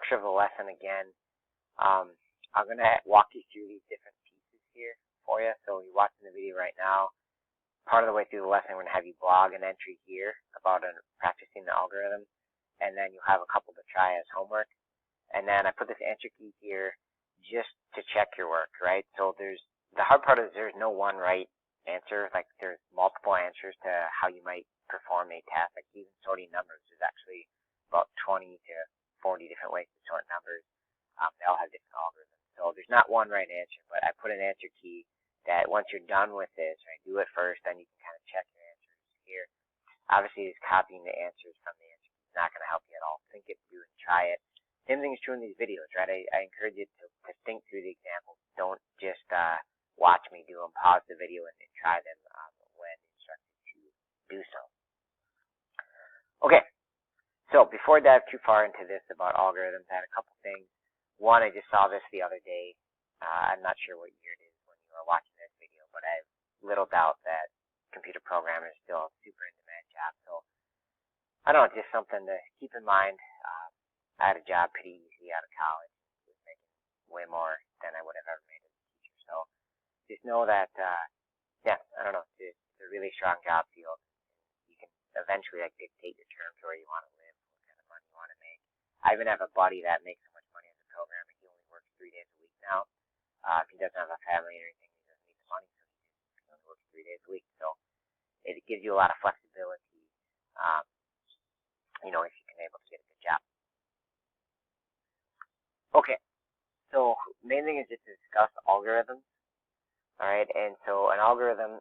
structure of the lesson again. I'm going to walk you through these different pieces here for you. So you're watching the video right now. Part of the way through the lesson, I'm going to have you blog an entry here about practicing the algorithm, and then you'll have a couple to try as homework. And then I put this answer key here just to check your work, right? So the hard part is there's no one right answer. Like there's multiple answers to how you might perform a task. Like even sorting numbers, there's actually about 20 to 40 different ways to sort numbers. They all have different algorithms. So there's not one right answer, but I put an answer key that once you're done with this, right, do it first, then you can kind of check your answers here. Obviously, just copying the answers from the answer key is not going to help you at all. Think it through and try it. Same thing is true in these videos, right? I encourage you to think through the examples. Don't just watch me do them. Pause the video and try them when instructed to do so. Okay, so before I dive too far into this about algorithms, I had a couple things. One, I just saw this the other day. I'm not sure what year it is when you are watching this video, but I have little doubt that computer programmers still a super in-demand job. So, I don't know, just something to keep in mind. I had a job pretty easy out of college. I was making way more than I would have ever made as a teacher. So, just know that, yeah, I don't know, it's a really strong job field. You can eventually dictate your terms where you want to live, what kind of money you want to make. I even have a buddy that makes so much money as a programmer. He only works 3 days a week now. If he doesn't have a family or anything, he doesn't need the money, so he only works 3 days a week. So it gives you a lot of flexibility, if you can able to get a good job. Okay, so main thing is just to discuss algorithms. All right, and so an algorithm,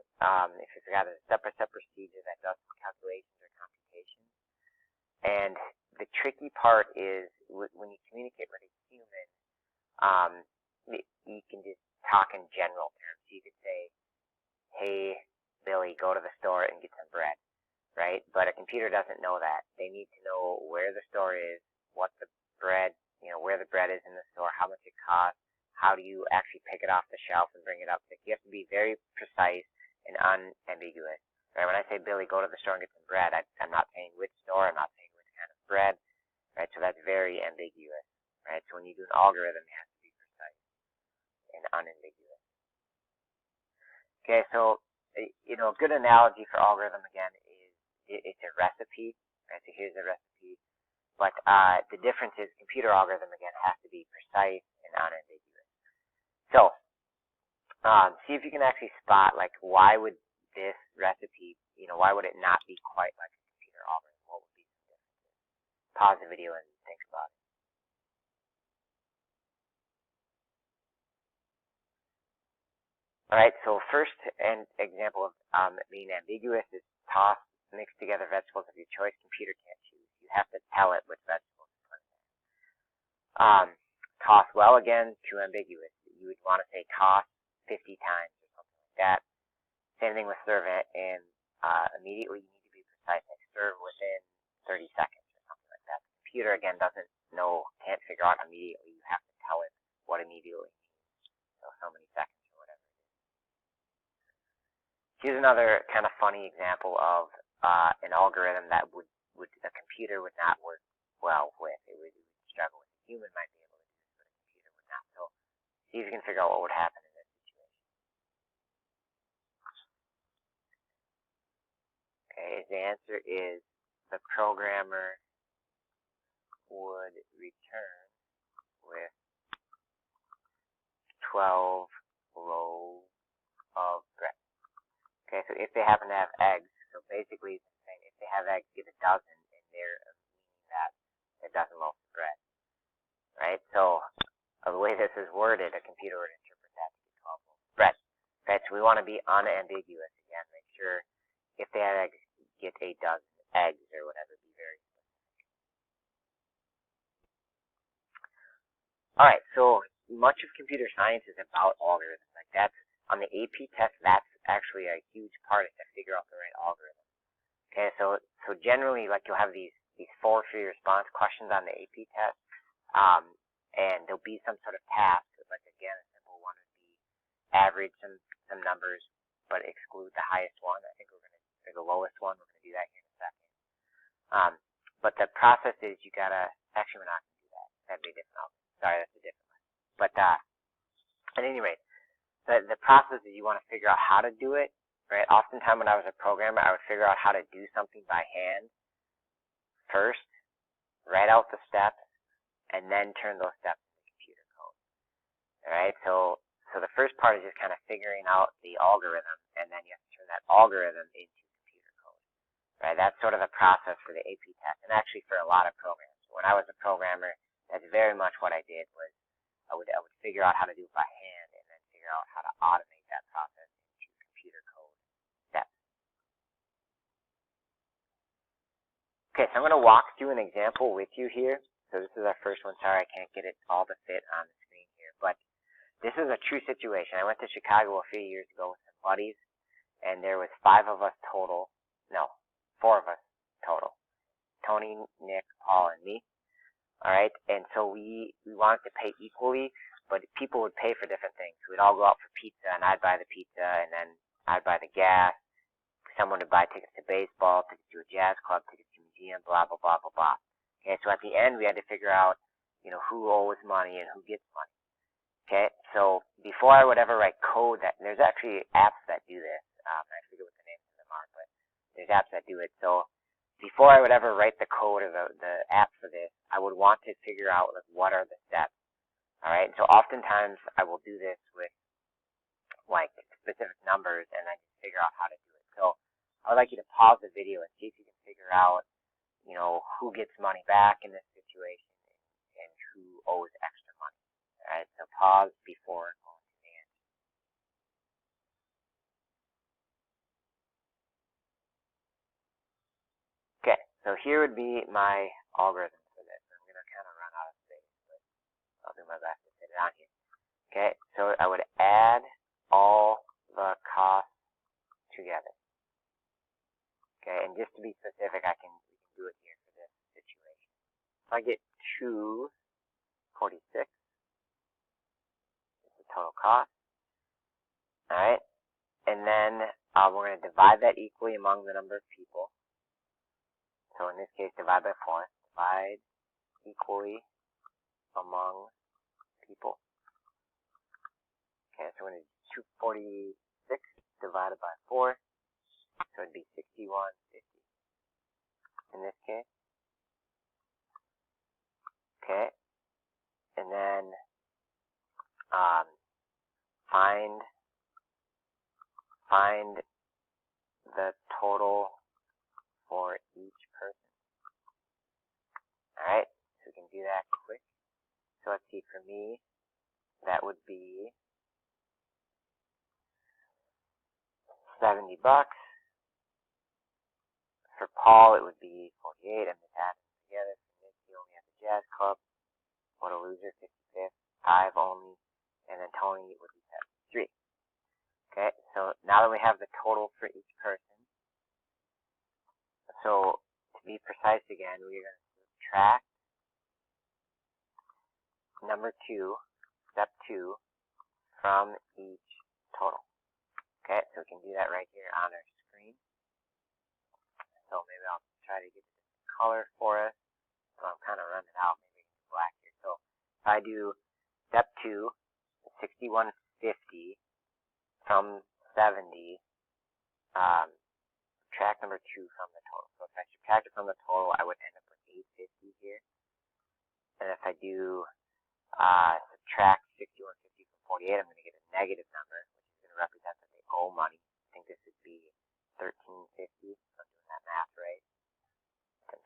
if you forgot, is a step-by-step procedure that does calculations or computations. And the tricky part is when you communicate with a human, you can just talk in general terms. You could say, hey, Billy, go to the store and get some bread, right? But a computer doesn't know that. They need to know where the store is, what the bread, where the bread is in the store, how much it costs, how do you actually pick it off the shelf and bring it up. Like, you have to be very precise and unambiguous. Right? When I say, Billy, go to the store and get some bread, I'm not saying which store, I'm not saying which kind of bread, right? So that's very ambiguous, right? So when you do an algorithm, it has to be precise and unambiguous. Okay, so, a good analogy for algorithm, again, is it's a recipe, right? So here's the recipe. But the difference is computer algorithm, again, has to be precise and unambiguous. So, see if you can actually spot, why would this recipe, why would it not be quite like a computer algorithm? What would be some differences? Pause the video and think about it. All right, so first example of being ambiguous is toss mixed together vegetables of your choice. Computer can't choose. You have to tell it which vegetables to put in. Toss, well, again, too ambiguous. You would want to say toss 50 times or something like that. Same thing with serve it, and immediately you need to be precise, like serve within 30 seconds or something like that. The computer, again, doesn't know, can't figure out immediately. You have to tell it what immediately means. So many seconds or whatever it is. Here's another kind of funny example of an algorithm that a computer would not work well with. It would struggle with. A human might be able to do this, but a computer would not. So see if you can figure out what would happen in this situation. Okay, the answer is the programmer would return with 12 loaves of bread. Okay, so if they happen to have eggs, so basically it's saying if they have eggs, get a dozen, and they're meaning that a dozen loaves of bread, right? So the way this is worded, a computer would interpret that to be 12 loaves of bread. Okay, so we want to be unambiguous again. Make sure if they have eggs, get a dozen eggs or whatever. Be very specific. All right, so much of computer science is about algorithms. Like that's on the AP test. That's actually a huge part, is to figure out the right algorithm. Okay, so generally, you'll have these 4 free response questions on the AP test, and there'll be some sort of task. Again, a simple one would be average some numbers, but exclude the highest one. I think or the lowest one. We're gonna do that here in a second. But the process is you gotta. Actually, we're not gonna do that. That'd be different. sorry, that's a different one. But at any rate, the process is you want to figure out how to do it, right? Oftentimes when I was a programmer, I would figure out how to do something by hand first, write out the steps, and then turn those steps into computer code. All right, so the first part is just kind of figuring out the algorithm, and then you have to turn that algorithm into computer code. Right, that's sort of the process for the AP test, and actually for a lot of programs. When I was a programmer, that's very much what I did. Was I would figure out how to do it by hand, and then figure out how to automate that process into computer code steps. Okay, so I'm going to walk through an example with you here. So this is our first one. Sorry, I can't get it all to fit on the screen here, but this is a true situation. I went to Chicago a few years ago with some buddies, and there was 5 of us total. No, 4 of us total. Tony, Nick, Paul, and me. All right, and so we wanted to pay equally, but people would pay for different things. We'd all go out for pizza, and I'd buy the pizza, and then I'd buy the gas. Someone would buy tickets to baseball, tickets to a jazz club, tickets to a museum, blah, blah, blah, blah, blah. Okay, so at the end, we had to figure out, who owes money and who gets money. Okay, so before I would ever write code there's actually apps that do this. I forget what the names of them are, but there's apps that do it. So before I would ever write the code or the app for this, I would want to figure out what are the steps. All right, so oftentimes I will do this with specific numbers and then just figure out how to do it. So I would like you to pause the video and see if you can figure out, who gets money back in this situation and who owes extra money. All right, so pause before going to the answer. Okay, so here would be my algorithm for this. I'm going to kind of run out of space, but I'll do my best to fit it on here. Okay, so I would add all the costs together. Okay, and just to be specific, we can do it here for this situation. So I get 246. Total cost. All right, and then we're going to divide that equally among the number of people. So in this case, divide by 4. Divide equally among people. Okay, so we're going to do 246 divided by 4. So it'd be 6150 in this case. Okay, and then find the total for each person. All right, so we can do that quick. So let's see, for me, that would be $70. For Paul, it would be 48. I'm just adding them together. For Nick, he only has the jazz club. What a loser, 55th. 5 only. And then Tony would be 73. Okay, so now that we have the total for each person, so to be precise again, we're going to subtract number 2, step 2, from each total. Okay, so we can do that right here on our screen. So maybe I'll try to get a different color for us. So I'm kind of running out. Maybe we can do black here. So if I do step 2, 6150 from 70, subtract number 2 from the total. So if I subtract it from the total, I would end up with 850 here. And if I do subtract 6150 from 48, I'm going to get a negative number, which is going to represent that they owe money. I think this would be 1350. I'm doing that math right.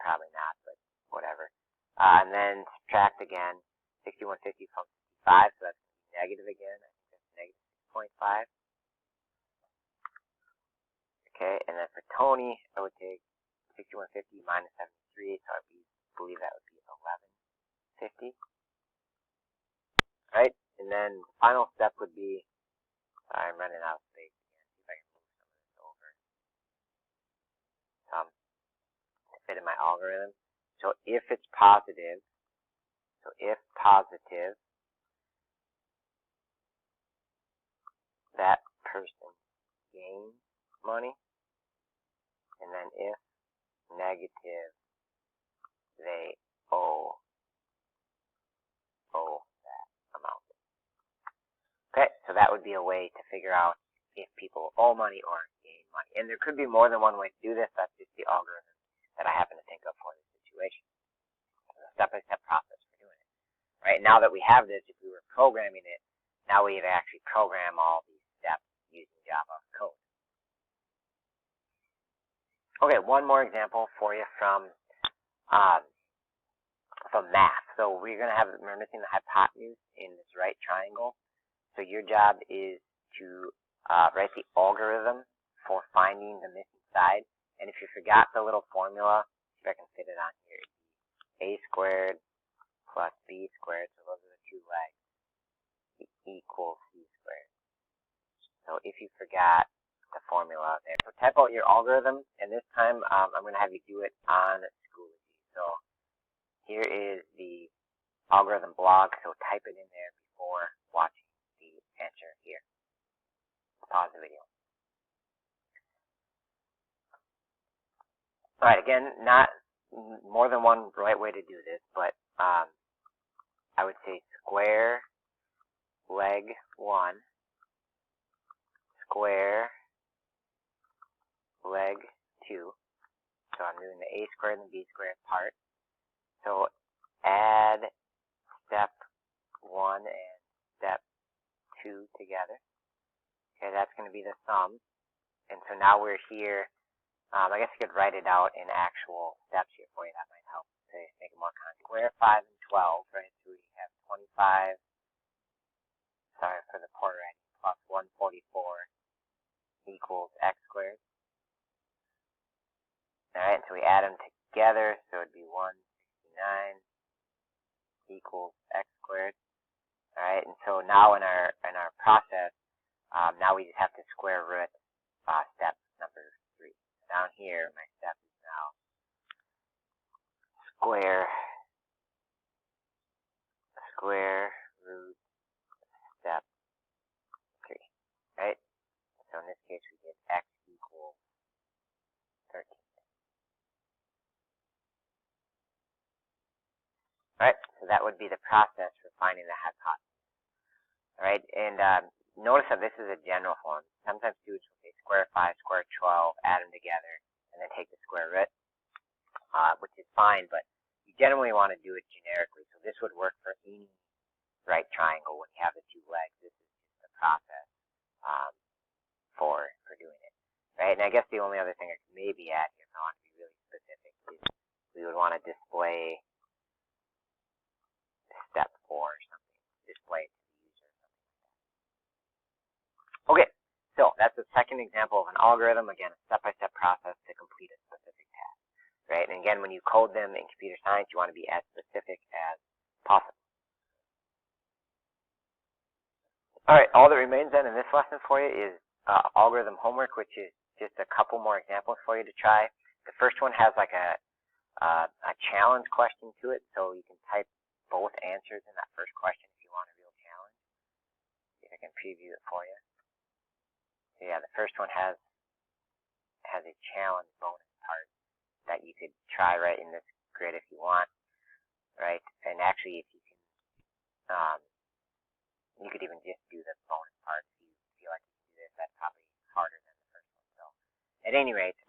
Probably not, but whatever. And then subtract again 6150 from 55, so that's going to be negative again. I think that's negative 6.5. Okay, and then for Tony, I would take 6150 minus 73, so I believe that would be 1150. Right, and then the final step would be, sorry, I'm running out of space again. See if I can move some of this over to fit in my algorithm. So if it's positive, that person gains money, and then if negative, they owe that would be a way to figure out if people owe money or gain money. And there could be more than one way to do this. That's just the algorithm that I happen to think of for this situation. So a step-by-step process for doing it. Right, now that we have this, if we were programming it, now we have actually program all these steps using Java code. Okay, one more example for you from math. So we're missing the hypotenuse in this right triangle. So your job is to write the algorithm for finding the missing side. And if you forgot the little formula, if I can fit it on here, a squared plus b squared, so those are the two legs, equals c squared. So if you forgot the formula there, so type out your algorithm, and this time I'm going to have you do it on Schoology. So here is the algorithm blog, so type it in there before watching the answer here. Pause the video. All right, again, not more than one right way to do this, but I would say square leg 1, square leg 2. So I'm doing the a squared and the b squared part. So add step 1 and step 2 together. Okay, that's going to be the sum. And so now we're here. I guess you could write it out in actual steps here for you. That might help to make it more concrete. Square 5 and 12, right? So we have 25, sorry for the poor writing, plus 144 equals x squared. Alright, so we add them together, so it'd be 169 equals x squared. Alright, and so now in our process, now we just have to square root step number 3. Down here, my step is now square root step 3, right? So in this case, we get x equals 13. Alright, so that would be the process for finding the hypotenuse. Alright, and notice that this is a general form. Sometimes students will say square 5, square 12, add them together, and then take the square root, which is fine, but you generally want to do it generically. So this would work for any right triangle when you have the two legs. This is just the process for doing it. Right, and I guess the only other thing I could maybe add here, if I want to be really specific, is we would want to display step 4 or something, display it to the user or something like that. Okay, so that's the second example of an algorithm, again, a step-by-step process to complete a specific task, right? And again, when you code them in computer science, you want to be as specific as possible. All right, all that remains then in this lesson for you is algorithm homework, which is just a couple more examples for you to try. The first one has like a challenge question to it, so you can type both answers in that first question if you want a real challenge. See if I can preview it for you. So yeah, the first one has a challenge bonus part that you could try right in this grid if you want, right? And actually, if you can, you could even just do the bonus part if you feel like you can do this. That's probably harder than the first one. So at any rate,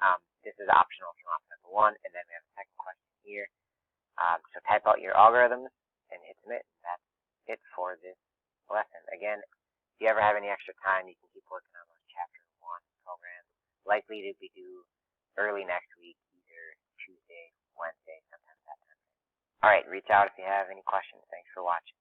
this is optional if you want number 1, and then we have a second question here. So type out your algorithms and hit submit. That's it for this lesson. Again, if you ever have any extra time, you can keep working on those chapter 1 programs. Likely to be due early next week, either Tuesday, Wednesday, sometime that time. All right, reach out if you have any questions. Thanks for watching.